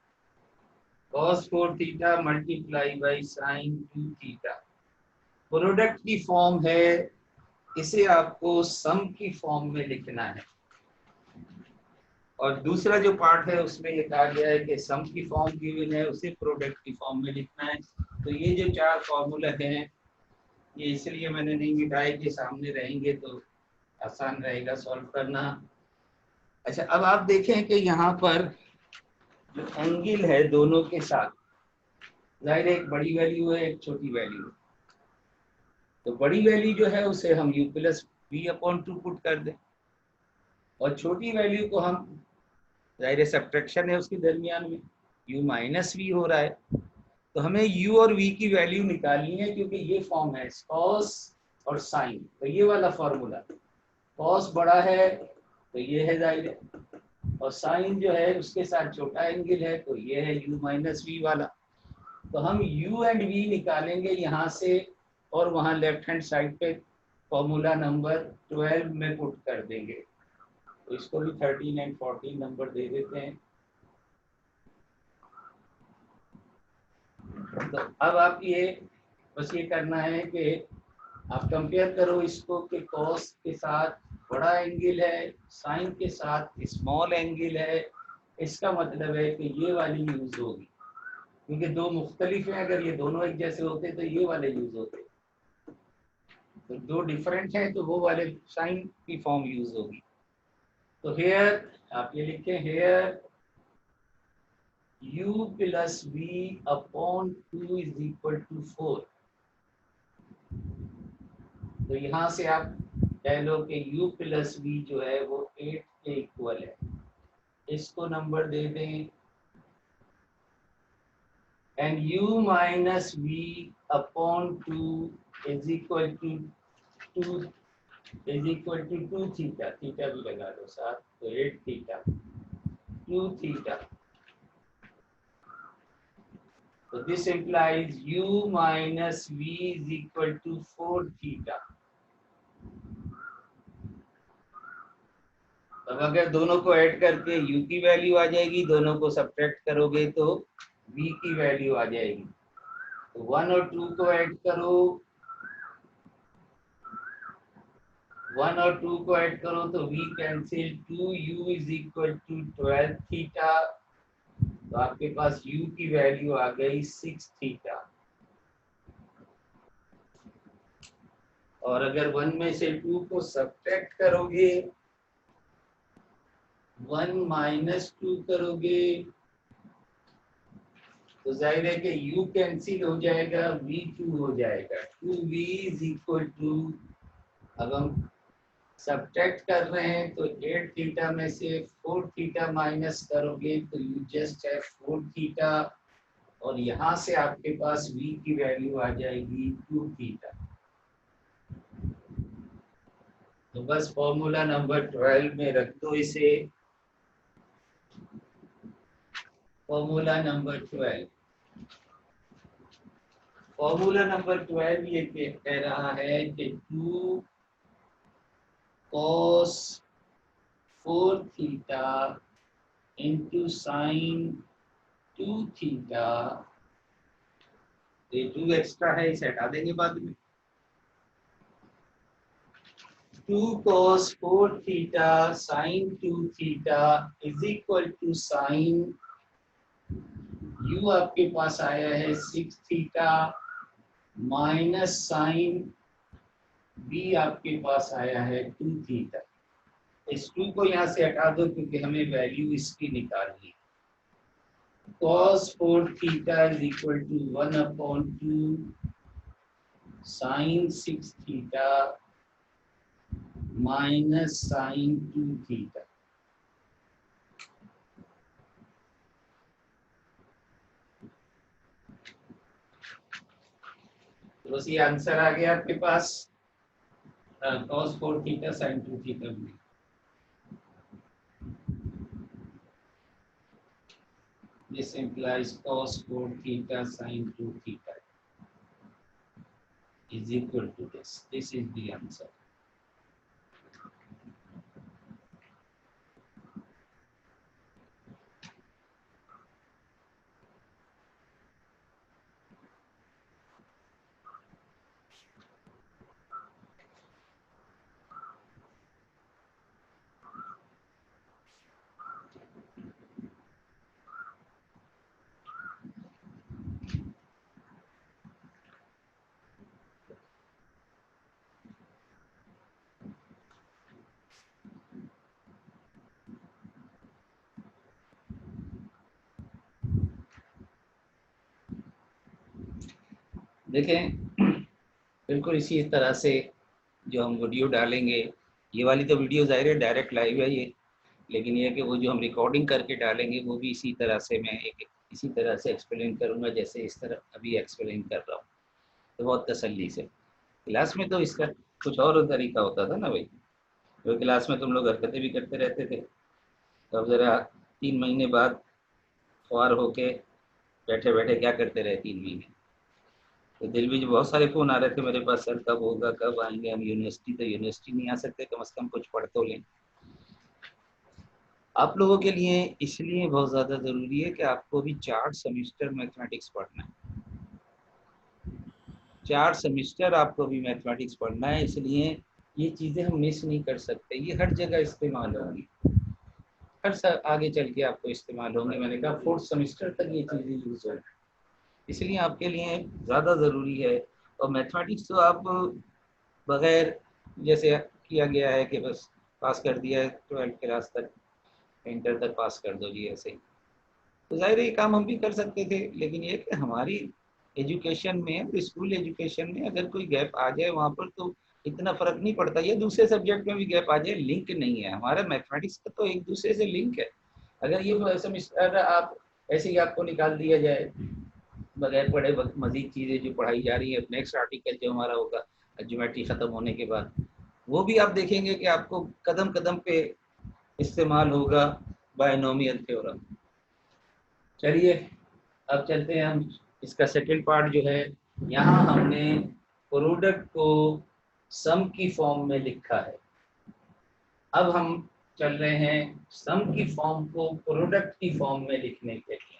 cos 4 theta multiply by sin 2 theta. Product की फॉर्म है, इसे आपको सम की फॉर्म में लिखना है। और दूसरा जो पार्ट है उसमें ये कहा गया है कि सम की फॉर्म गिवन है, उसे प्रोडक्ट की फॉर्म में लिखना है। तो ये जो चार फॉर्मूला हैं, ये इसलिए मैंने नहीं मिटाए कि सामने रहेंगे तो आसान रहेगा सॉल्व करना। अच्छा अब आप देखें कि यहाँ पर जो एंगल है दोनों के साथ, जाहिर है एक बड़ी वैल्यू है एक छोटी वैल्यू है, तो बड़ी वैल्यू जो है उसे हम u plus v upon 2 put कर दें, और छोटी वैल्यू को हम, जाहिर है सब्ट्रैक्शन है उसके दरमियान में, u माइनस वी हो रहा है, तो हमें u और v की वैल्यू निकालनी है, क्योंकि ये फॉर्म है cos और sin। तो ये वाला फॉर्मूला, cos बड़ा है तो ये है जाहिर है, और sin जो है उसके साथ छोटा एंगल है, तो ये है u माइनस वी वाला। तो हम u एंड v निकालेंगे यहाँ से, और वहाँ लेफ्ट हैंड साइड पे फॉर्मूला नंबर 12 में पुट कर देंगे। तो इसको भी 13 एंड 14 नंबर दे देते हैं। तो अब आप ये बस ये करना है कि आप कंपेयर करो इसको कि cos के साथ बड़ा एंगल है, sin के साथ स्मॉल एंगल है, इसका मतलब है कि ये वाली यूज होगी, क्योंकि दो मुख्तलिफ हैं, अगर ये दोनों एक जैसे होते तो ये वाले यूज होते, तो दो डिफरेंट हैं तो वो वाले साइन की फॉर्म यूज होगी। तो हेयर आप ये लिखें, here u plus v upon 2 is equal to 4। तो यहाँ से आप कह लो कि u प्लस वी जो है वो 8 के इक्वल है, इसको नंबर दे दें, and u minus v upon 2 is equal to 2 theta, theta भी लगा दो साथ, तो 8 theta 2 theta. So this implies u minus v is equal to 4 theta. अब अगर दोनों को ऐड करके u की वैल्यू आ जाएगी, दोनों को सब्ट्रैक्ट करोगे तो v की वैल्यू आ जाएगी। तो 1 और 2 को ऐड करो, 1 और 2 को ऐड करो तो v cancel, 2u is equal to 12 theta. तो आपके पास u की वैल्यू आ गई 6 थीटा। और अगर 1 में से 2 को सब्ट्रैक्ट करोगे, 1 माइनस 2 करोगे, तो जाहिर है कि u कैंसिल हो जाएगा, v 2 हो जाएगा, 2v इज इक्वल टू, अब हम सब्ट्रैक्ट कर रहे हैं तो 8 थीटा में से 4 थीटा माइनस करोगे तो यू जस्ट है 4 थीटा, और यहाँ से आपके पास v की वैल्यू आ जाएगी 2 थीटा। तो बस फॉर्मूला नंबर 12 में रख दो इसे, फॉर्मूला नंबर 12। फॉर्मूला नंबर 12 ये कह रहा है कि 2 cos 4 theta into sine 2 theta, ये 2 एक्स्ट्रा है, इसे हटा देंगे बाद में। 2 cos 4 theta sine 2 theta is equal to sine, u आपके पास आया है 6 थीटा माइनस साइन b आपके पास आया है 2 थीटा। इस 2 को यहाँ से हटा दो क्योंकि हमें वैल्यू इसकी निकालनी है। cos 4 theta is equal to 1/2 sine 6 theta minus sine 2 theta. तो बस ये आंसर आ गया आपके पास cos 4 थीटा साइन 2 थीटा में। This implies cos 4 theta sin 2 theta is equal to this. This is the answer. देखें बिल्कुल इसी तरह से जो हम वीडियो डालेंगे, ये वाली तो वीडियो ज़ाहिर है डायरेक्ट लाइव है ये, लेकिन ये है कि वो जो हम रिकॉर्डिंग करके डालेंगे वो भी इसी तरह से मैं इसी तरह से एक्सप्लेन करूँगा जैसे इस तरह अभी एक्सप्लेन कर रहा हूँ, तो बहुत तसल्ली से। क्लास में तो इसका कुछ और तरीका होता था ना भाई, तो क्लास में तुम लोग हरकतें भी करते रहते थे, तो अब ज़रा 3 महीने बाद ख्वार होके बैठे बैठे क्या करते रहे 3 महीने। तो दिल में जो बहुत सारे फ़ोन आ रहे थे मेरे पास, सर कब होगा, कब आएंगे हम यूनिवर्सिटी, तो यूनिवर्सिटी नहीं आ सकते, कम से कम कुछ पढ़ तो लें। आप लोगों के लिए इसलिए बहुत ज़्यादा ज़रूरी है कि आपको भी 4 सेमेस्टर मैथमेटिक्स पढ़ना है। 4 सेमेस्टर आपको भी मैथमेटिक्स पढ़ना है, इसलिए ये चीज़ें हम मिस नहीं कर सकते। ये हर जगह इस्तेमाल होंगी, हर आगे चल के आपको इस्तेमाल होंगे। मैंने कहा 4th सेमेस्टर तक ये चीज़ें यूज़ होंगी, इसलिए आपके लिए ज़्यादा ज़रूरी है। और मैथमेटिक्स तो आप बग़ैर जैसे किया गया है कि बस पास कर दिया है 12th क्लास तक, इंटर तक पास कर दो जी ऐसे ही, तो ज़ाहिर ये काम हम भी कर सकते थे। लेकिन ये कि हमारी एजुकेशन में, स्कूल एजुकेशन में अगर कोई गैप आ जाए वहाँ पर तो इतना फ़र्क नहीं पड़ता। ये दूसरे सब्जेक्ट में भी गैप आ जाए, लिंक नहीं है हमारा मैथमेटिक्स का, तो एक दूसरे से लिंक है। अगर ये सेमेस्टर आप ऐसे ही आपको निकाल दिया जाए बगैर पढ़े मजीद चीज़ें जो पढ़ाई जा रही है, नेक्स्ट आर्टिकल जो हमारा होगा ज्योमेट्री ख़त्म होने के बाद, वो भी आप देखेंगे कि आपको कदम कदम पे इस्तेमाल होगा बायनोमियल थ्योरम। चलिए अब चलते हैं हम, इसका सेकंड पार्ट जो है, यहाँ हमने प्रोडक्ट को सम की फॉर्म में लिखा है। अब हम चल रहे हैं सम की फॉर्म को प्रोडक्ट की फॉर्म में लिखने के लिए।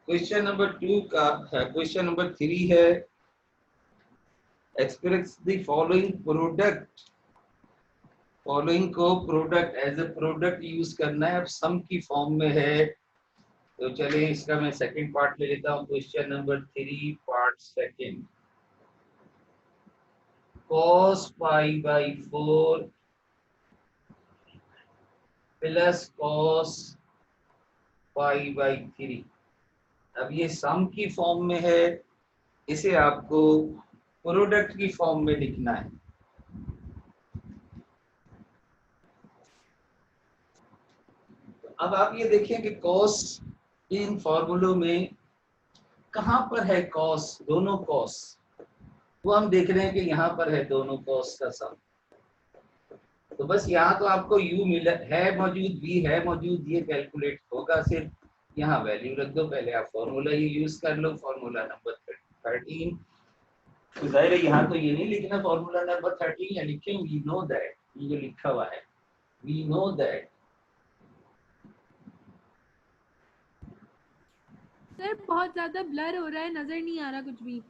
क्वेश्चन नंबर 2 का है, क्वेश्चन नंबर 3 है, express the following product. Following को product as a product use करना है, अब सम की फॉर्म में है। तो चलिए इसका मैं सेकंड पार्ट ले लेता हूँ। Question number 3 part second, cos π/4 plus cos π/3। अब ये सम की फॉर्म में है, इसे आपको प्रोडक्ट की फॉर्म में लिखना है। अब आप ये देखिए कि cos इन फॉर्मूलों में कहाँ पर है cos, दोनों cos, वो हम देख रहे हैं कि यहाँ पर है दोनों cos का सम। तो बस यहाँ तो आपको u मिला है मौजूद, v है मौजूद, ये कैलकुलेट होगा, सिर्फ यहाँ वैल्यू रख दो। पहले आप फॉर्मूला ये यूज कर लो, फॉर्मूला नंबर 13, तो जाहिर है यहाँ तो ये नहीं लिखना फॉर्मूला नंबर 13, या लिखें वी नो दैट, ये जो लिखा हुआ है वी नो दैट। सर बहुत ज्यादा ब्लर हो रहा है, नजर नहीं आ रहा कुछ भी।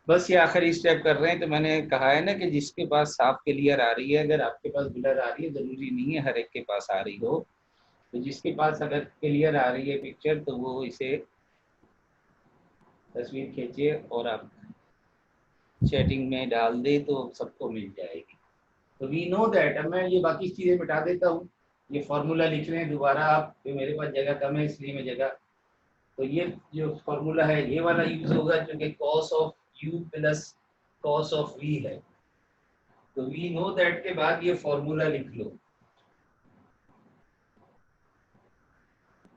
बस ये आखिरी स्टेप कर रहे हैं। तो मैंने कहा है ना कि जिसके पास साफ क्लियर आ रही है, अगर आपके पास ब्लर आ रही है, जरूरी नहीं है हर एक के पास आ रही हो, तो जिसके पास अगर क्लियर आ रही है पिक्चर तो वो इसे तस्वीर खींचे और आप चैटिंग में डाल दे तो सबको मिल जाएगी। तो वी नो दैट। अब मैं ये बाकी चीज़ें मिटा देता हूँ, ये फॉर्मूला लिख लें दोबारा आप, तो मेरे पास जगह कम है इसलिए मैं जगह, तो ये जो फॉर्मूला है ये वाला यूज होगा क्योंकि cos of u plus cos of v है। तो वी नो दैट के बाद ये फॉर्मूला लिख लो,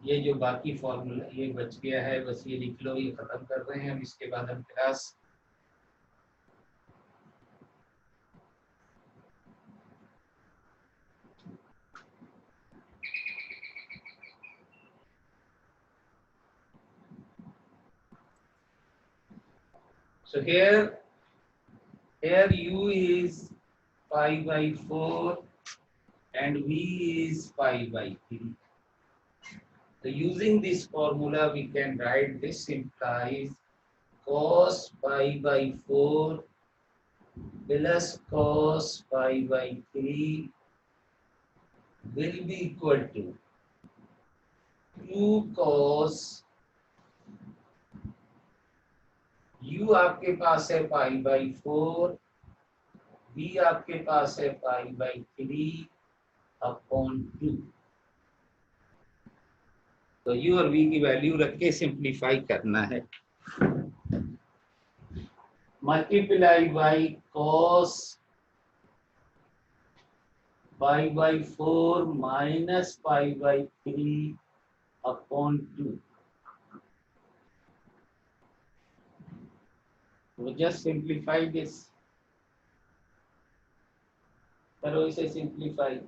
ये जो बाकी फॉर्मूला ये बच गया है बस ये लिख लो, ये खत्म कर रहे हैं हम। इसके बाद हम class so here u is pi by 4 and v is pi by 3. So using this formula we can write this implies cos pi by 4 plus cos pi by 3 will be equal to 2 cos u आपके पास है pi by 4, v आपके पास है pi by 3 upon 2। तो u और v की value रख के simplify करना है। Multiply by cos pi by 4 minus pi by 3 upon 2। तो जस्ट सिंप्लीफाई दिस, करो इसे सिंप्लीफाई।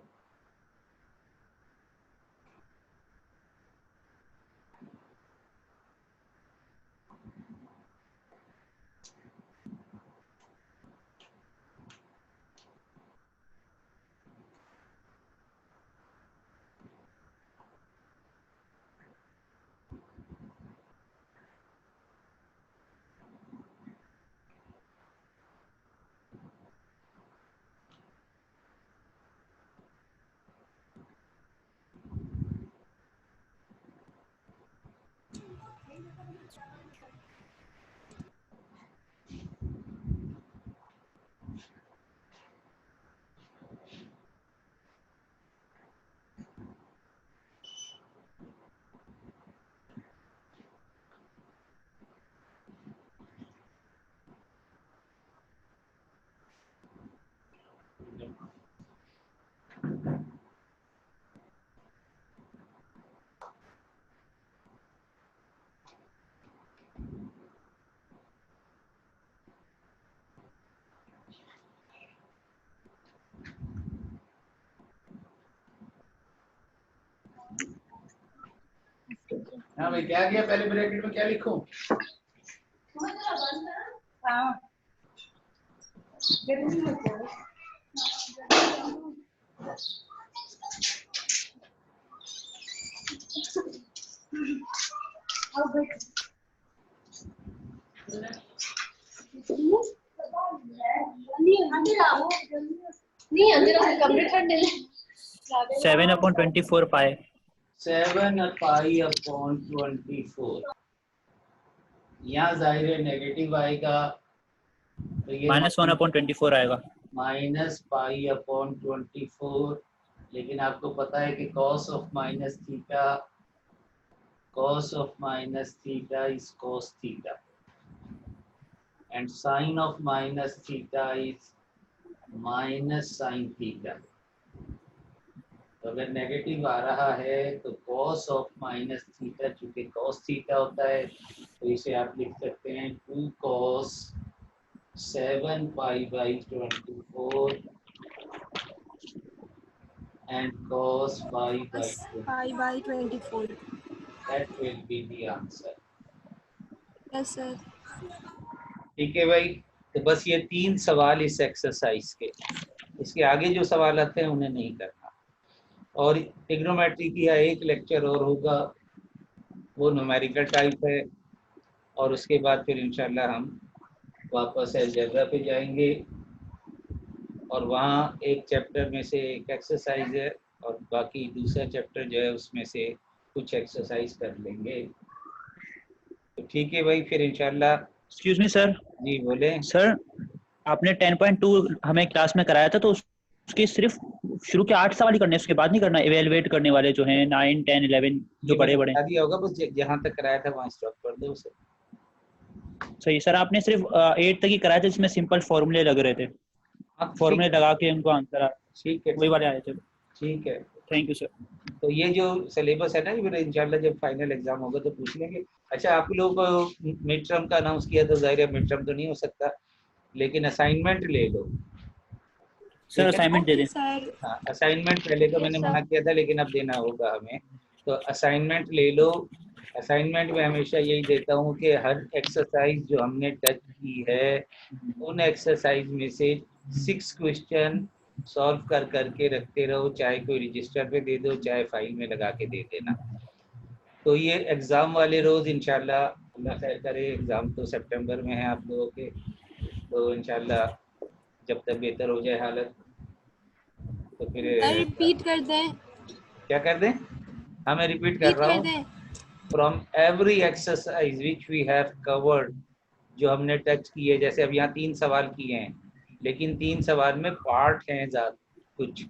हाँ भाई क्या किया, पहले ब्रैकेट में क्या लिखूं? हाँ नहीं अंदर कमरे ठंडे 7/24 पाई 7 पाई अपॉन 24। यहाँ जाहिर है नेगेटिव आएगा तो ये -1/24 आएगा। Minus pi upon 24। लेकिन आपको पता है कि cos of minus theta is cos theta and sin of minus theta is minus sin theta. तो अगर नेगेटिव आ रहा है तो cos ऑफ माइनस थीटा, चूंकि cos थीटा होता है तो इसे आप लिख सकते हैं 2 cos 7 pi by 24 and cos pi by 24. Pi by 24. That will be the answer. Yes, sir. ठीक है भाई। तो बस ये 3 सवाल इस एक्सरसाइज के, इसके आगे जो सवाल आते हैं उन्हें नहीं करना। और ट्रिग्नोमेट्री की एक लेक्चर और होगा, वो न्यूमेरिकल टाइप है, और उसके बाद फिर इंशाल्लाह हम वापस अलजेब्रा पे जाएंगे, और वहाँ एक चैप्टर में से एक एक्सरसाइज है और बाकी दूसरा चैप्टर जो है उसमें से कुछ एक्सरसाइज कर लेंगे। तो ठीक है भाई, फिर इंशाल्लाह। Excuse me sir. जी बोले। सर आपने 10.2 हमें क्लास में कराया था, तो उसके सिर्फ शुरू के 8 सवाल ही करने हैं, उसके बाद नहीं करना? इवेलुएट करने वाले जो हैं 9, 10, 11 जो बड़े बड़े। बता दिया होगा, बस जहाँ तक कराया था वहाँ स्टॉप कर दो उसे। सही सर, आपने सिर्फ 8 तक ही कराया था जिसमें सिंपल फॉर्मूले लग रहे थे, फॉर्मूले लगा के उनको आंसर ठीक है, वही वाले आए थे। ठीक है। Thank you sir. तो ये जो सिलेबस है ना, ये इंशाल्लाह जब फाइनल एग्जाम होगा तो पूछ लेंगे। अच्छा, आप लोग मिड टर्म का अनाउंस किया तो जाहिर है मिड टर्म तो नहीं हो सकता, लेकिन असाइनमेंट ले लो। सर ठीक है? असाइनमेंट दे दें। सर हाँ, असाइनमेंट पहले तो मैंने मना किया था, लेकिन अब देना होगा हमें, तो असाइनमेंट ले लो। असाइनमेंट में हमेशा यही देता हूँ कि हर एक्सरसाइज जो हमने टच की है, उन एक्सरसाइज में से 6 क्वेश्चन सॉल्व कर करके रखते रहो, चाहे कोई रजिस्टर पे दे दो, चाहे फाइल में लगा के दे देना। तो ये एग्ज़ाम वाले रोज़ इंशाल्लाह, अल्लाह खैर करे, एग्ज़ाम तो सितंबर में है आप लोगों के, तो इंशाल्लाह जब तक बेहतर हो जाए हालत तो फिर रिपीट कर दें। क्या कर दें? हाँ, मैं रिपीट कर रहा हूँ। From every exercise which we have covered, जो हमने टच की है, जैसे अब यहाँ 3 सवाल किए हैं, लेकिन 3 सवाल में पार्ट हैं ज़्यादा कुछ,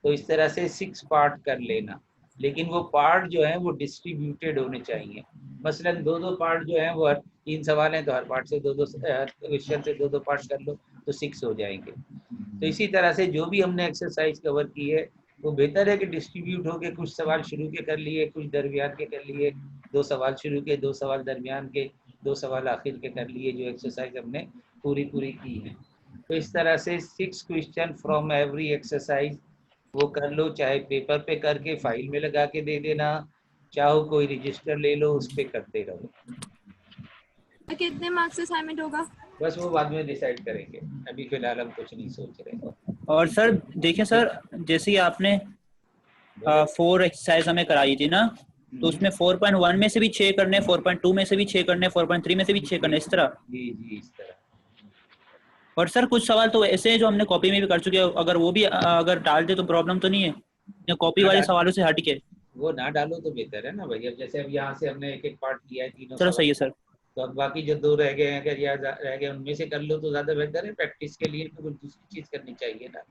तो इस तरह से 6 पार्ट कर लेना। लेकिन वो पार्ट जो हैं वो डिस्ट्रीब्यूटेड होने चाहिए। मसलन 2-2 पार्ट जो हैं, वो 3 सवाल हैं तो हर पार्ट से 2-2 क्वेश्चन से 2-2 पार्ट कर लो तो 6 हो जाएंगे। तो इसी तरह से जो भी हमने एक्सरसाइज कवर की है, वो बेहतर है कि डिस्ट्रीब्यूट हो के कुछ सवाल शुरू के कर लिए, कुछ दरमियान के कर लिए, 2 सवाल शुरू के, 2 सवाल दरमियान के, 2 सवाल आखिर के कर लिए, जो एक्सरसाइज हमने पूरी की है। तो इस तरह से 6 क्वेश्चन फ्रॉम एवरी एक्सरसाइज वो कर लो, चाहे पेपर पे करके फाइल में लगा के दे देना, चाहो कोई रजिस्टर ले लो, उस पर करते रहो। कितने मार्क्स असाइनमेंट होगा? बस वो बाद में डिसाइड करेंगे, अभी फिलहाल हम कुछ नहीं सोच रहे। और सर देखिए सर, जैसे कि आपने 4 एक्सरसाइज हमें कराई थी ना, तो उसमें 4.1 में से भी 6 करने, 4.2 में से भी 6 करने, 4.3 में से भी 6 करने, इस तरह। जी जी, इस तरह। और सर कुछ सवाल तो ऐसे हैं जो हमने कॉपी में भी कर चुके हैं, अगर वो भी अगर डाल दे तो प्रॉब्लम तो नहीं है, या कॉपी वाले सवालों से हट के? वो ना डालो तो बेहतर है ना भाई। अब जैसे अब यहाँ से हमने एक एक पार्ट किया है, 3 चलो सही है सवाल, सर। तो अब बाकी जो 2 रह गए हैं, अगर याद रह गए उनमें से कर लो तो ज़्यादा बेहतर है। प्रैक्टिस के लिए तो कुछ दूसरी चीज़ करनी चाहिए ना।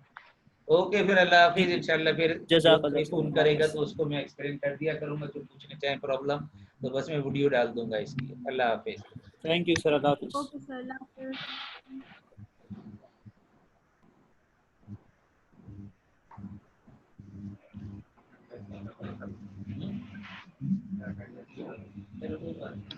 ओके, फिर अल्लाह हाफिज़। इंशाल्लाह फिर जो कोई फ़ोन करेगा तो उसको मैं एक्सप्लेन कर दिया करूँगा, जो पूछना चाहे प्रॉब्लम, तो बस मैं वीडियो डाल दूंगा इसकी। अल्लाह हाफिज़। थैंक यू सर, अल्लाह हाफिज़। ओके सर, अल्लाह हाफिज़। चलो कोई बात नहीं।